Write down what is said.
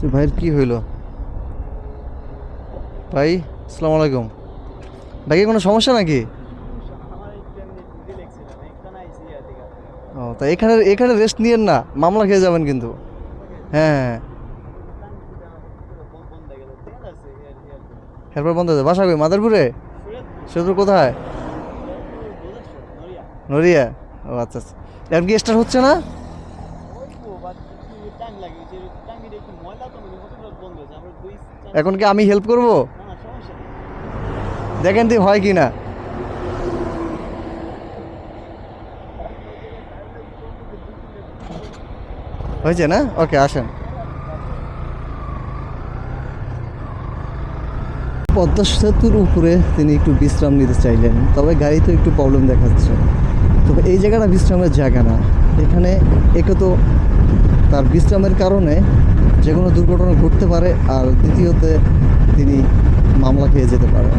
তো ভাইয়ের কি হইলো? ভাই আসসালামু আলাইকুম। ভাই কি কোনো সমস্যা নাকি? ও তা এখানে এখানে রেস্ট নিয়েন না, মামলা খেয়ে যাবেন কিন্তু। হ্যাঁ হ্যাঁ। এরপর বন্ধ হয়েছে বাসা কই মাদারপুরে? সেতুর কোথায়? নড়িয়া। ও আচ্ছা আচ্ছা। এখন কি স্টার্ট হচ্ছে না? এখন কি আমি হেল্প করব? দেখেন তুই হয় কি না। হয়েছে না? ওকে আসেন। পদ্মা সেতুর উপরে তিনি একটু বিশ্রাম নিতে চাইলেন, তবে গাড়িতে একটু প্রবলেম দেখাচ্ছে। তবে এই জায়গাটা বিশ্রামের জায়গা না। এখানে একে তো তার বিশ্রামের কারণে যে কোনো দুর্ঘটনা ঘটতে পারে, আর দ্বিতীয়তে তিনি মামলা খেয়ে যেতে পারেন।